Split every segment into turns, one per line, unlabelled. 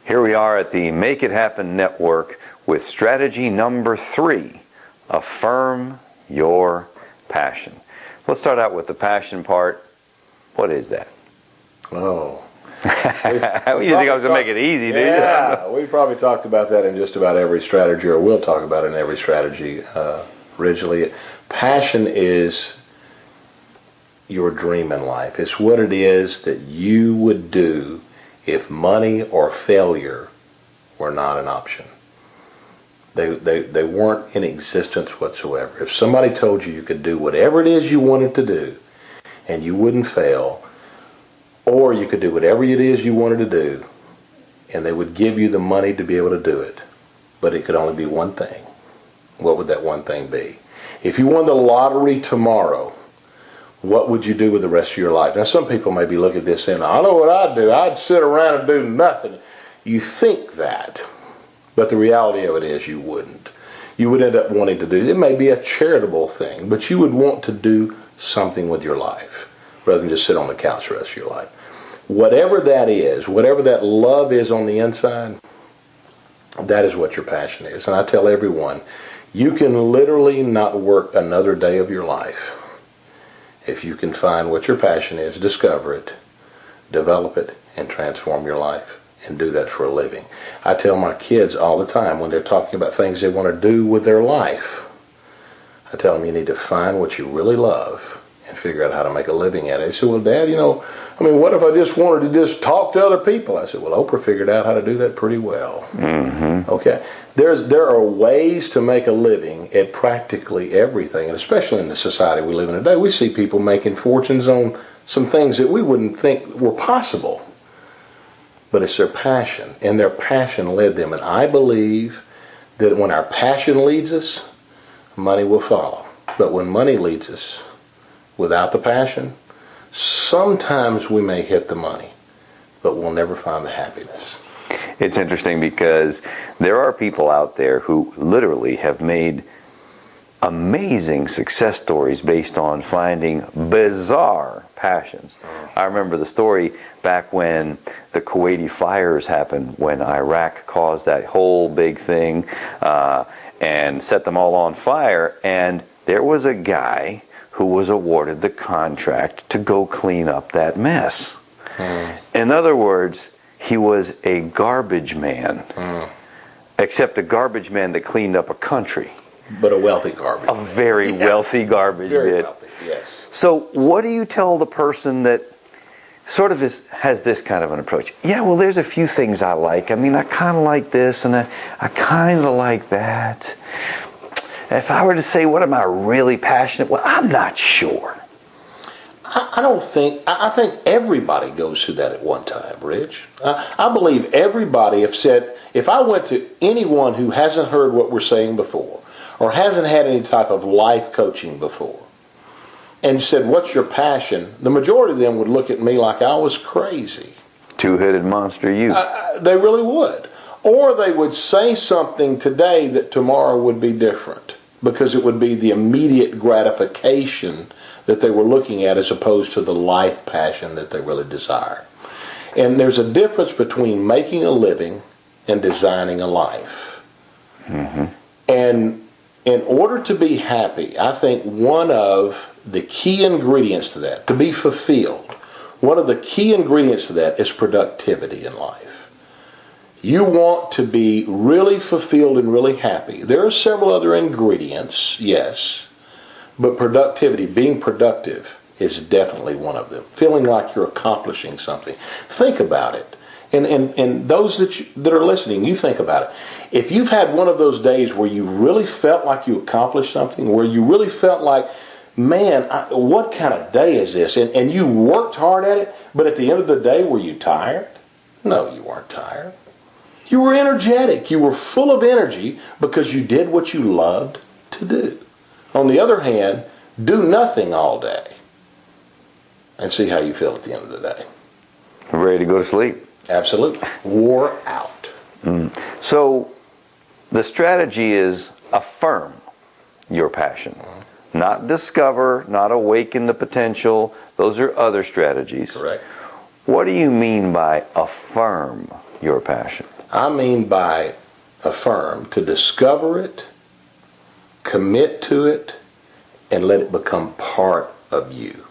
Here we are at the Make It Happen Network with strategy number 3, affirm your passion. Let's start out with the passion part. What is that?
Oh.
You think I was going to make it easy, did you?
Yeah, we probably talked about that in just about every strategy, or we'll talk about it in every strategy originally. Passion is your dream in life. It's what it is that you would do if money or failure were not an option. They weren't in existence whatsoever. If somebody told you could do whatever it is you wanted to do and you wouldn't fail, or you could do whatever it is you wanted to do and they would give you the money to be able to do it, but it could only be one thing, what would that one thing be? If you won the lottery tomorrow, what would you do with the rest of your life? Now, some people may be looking at this saying, I know what I'd do. I'd sit around and do nothing. You think that, but the reality of it is you wouldn't. You would end up wanting to do, it may be a charitable thing, but you would want to do something with your life rather than just sit on the couch the rest of your life. Whatever that is, whatever that love is on the inside, that is what your passion is. And I tell everyone, you can literally not work another day of your life if you can find what your passion is, discover it, develop it, and transform your life, and do that for a living. I tell my kids all the time when they're talking about things they want to do with their life, I tell them you need to find what you really love and figure out how to make a living at it. They say, well, Dad, what if I just wanted to just talk to other people? I said, well, Oprah figured out how to do that pretty well. Mm-hmm. Okay. There are ways to make a living at practically everything, and especially in the society we live in today. We see people making fortunes on some things that we wouldn't think were possible. But it's their passion, and their passion led them. And I believe that when our passion leads us, money will follow. But when money leads us without the passion, sometimes we may hit the money, but we'll never find the happiness.
It's interesting because there are people out there who literally have made amazing success stories based on finding bizarre passions. I remember the story back when the Kuwaiti fires happened, when Iraq caused that whole big thing and set them all on fire, and there was a guy who was awarded the contract to go clean up that mess. In other words, he was a garbage man, except a garbage man that cleaned up a country.
But a wealthy garbage man.
A very wealthy garbage man.
Very wealthy, yes.
So what do you tell the person that sort of has this kind of an approach? Yeah, well, there's a few things I like. I mean, I kind of like this, and I kind of like that. If I were to say, what am I really passionate? Well, I'm not sure.
I think everybody goes through that at one time, Rich. I believe everybody have said, if I went to anyone who hasn't heard what we're saying before, or hasn't had any type of life coaching before, and said, what's your passion? The majority of them would look at me like I was crazy.
Two-headed monster you.
They really would. Or they would say something today that tomorrow would be different, because it would be the immediate gratification that they were looking at as opposed to the life passion that they really desire. And there's a difference between making a living and designing a life. Mm-hmm. And in order to be happy, I think one of the key ingredients to that, to be fulfilled, one of the key ingredients to that is productivity in life. You want to be really fulfilled and really happy. There are several other ingredients, yes, but productivity, being productive, is definitely one of them. Feeling like you're accomplishing something. Think about it. And those that are listening, you think about it. If you've had one of those days where you really felt like you accomplished something, where you really felt like, man, what kind of day is this? And you worked hard at it, but at the end of the day, were you tired? No, you weren't tired. You were energetic. You were full of energy because you did what you loved to do. On the other hand, do nothing all day and see how you feel at the end of the day.
Ready to go to sleep.
Absolutely. Wore out.
So the strategy is affirm your passion. Not discover, not awaken the potential. Those are other strategies.
Correct.
What do you mean by affirm your passion?
I mean by affirm, to discover it, commit to it, and let it become part of you.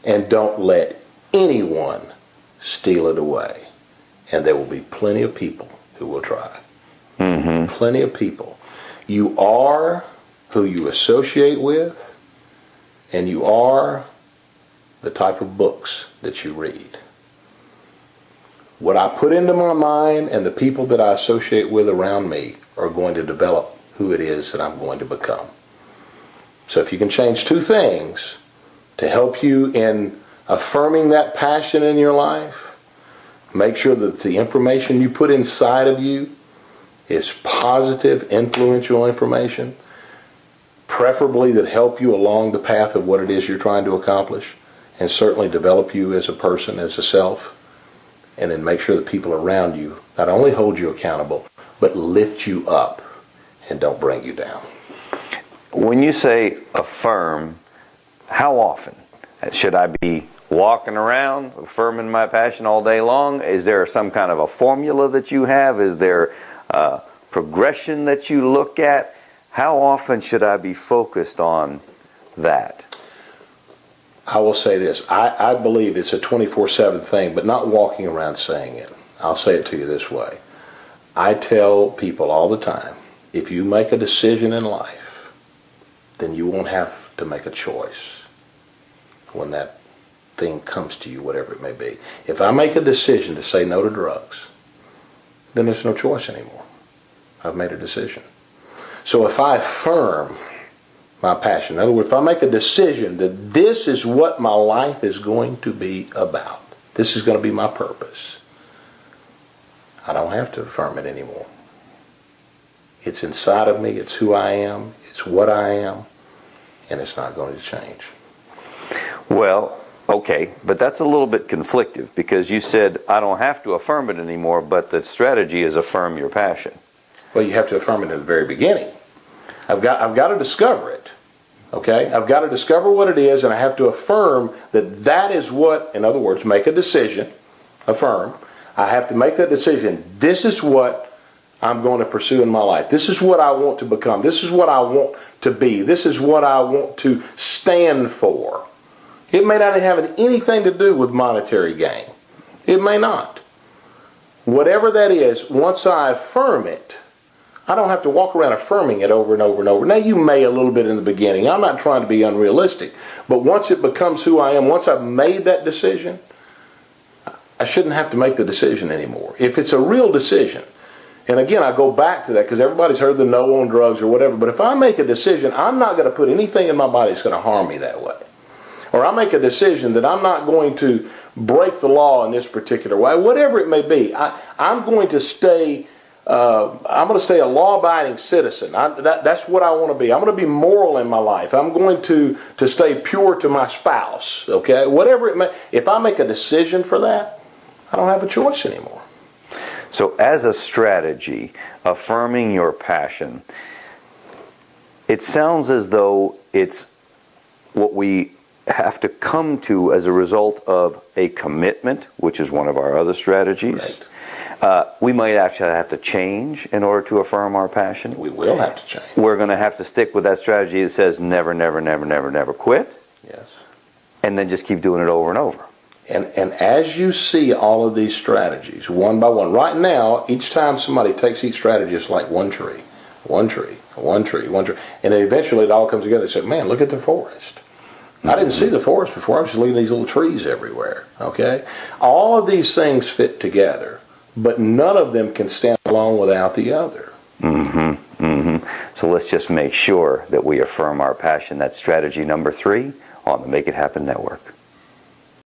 And don't let anyone steal it away. And there will be plenty of people who will try. Plenty of people. You are who you associate with, and you are the type of books that you read. What I put into my mind and the people that I associate with around me are going to develop who it is that I'm going to become. So if you can change two things to help you in affirming that passion in your life, make sure that the information you put inside of you is positive, influential information, preferably that help you along the path of what it is you're trying to accomplish, and certainly develop you as a person, as a self, and then make sure that people around you not only hold you accountable, but lift you up and don't bring you down.
When you say affirm, how often? Should I be walking around affirming my passion all day long? Is there some kind of a formula that you have? Is there a progression that you look at? How often should I be focused on that?
I will say this. I believe it's a 24/7 thing, but not walking around saying it. I'll say it to you this way. I tell people all the time, if you make a decision in life, then you won't have to make a choice when that thing comes to you, whatever it may be. If I make a decision to say no to drugs, then there's no choice anymore. I've made a decision. So if I affirm my passion, in other words, if I make a decision that this is what my life is going to be about, this is going to be my purpose, I don't have to affirm it anymore. It's inside of me, it's who I am, it's what I am, and it's not going to change.
Well, okay, but that's a little bit conflictive because you said I don't have to affirm it anymore, but the strategy is affirm your passion.
Well, you have to affirm it in the very beginning. I've got to discover it. Okay? I've got to discover what it is, and I have to affirm that that is what, in other words, make a decision, affirm. I have to make that decision. This is what I'm going to pursue in my life. This is what I want to become. This is what I want to be. This is what I want to stand for. It may not have anything to do with monetary gain. It may not. Whatever that is, once I affirm it, I don't have to walk around affirming it over and over and over. Now, you may a little bit in the beginning. I'm not trying to be unrealistic. But once it becomes who I am, once I've made that decision, I shouldn't have to make the decision anymore. If it's a real decision, and again, I go back to that because everybody's heard the no on drugs or whatever, but if I make a decision, I'm not going to put anything in my body that's going to harm me that way. Or I make a decision that I'm not going to break the law in this particular way, whatever it may be. I'm going to stay a law-abiding citizen. That's what I want to be. I'm going to be moral in my life. I'm going to stay pure to my spouse. Okay, whatever it may. If I make a decision for that, I don't have a choice anymore.
So, as a strategy, affirming your passion, it sounds as though it's what we have to come to as a result of a commitment, which is one of our other strategies. Right. We might actually have to change in order to affirm our passion.
We will have to change.
We're going to have to stick with that strategy that says never, never, never, never, never quit.
Yes.
And then just keep doing it over and over.
And as you see all of these strategies, one by one, right now, each time somebody takes each strategy, it's like one tree, one tree, one tree, one tree. And then eventually it all comes together. They say, man, look at the forest. I didn't see the forest before. I was just looking at these little trees everywhere. Okay? All of these things fit together, but none of them can stand alone without the other.
So let's just make sure that we affirm our passion. That's strategy number 3 on the Make It Happen Network.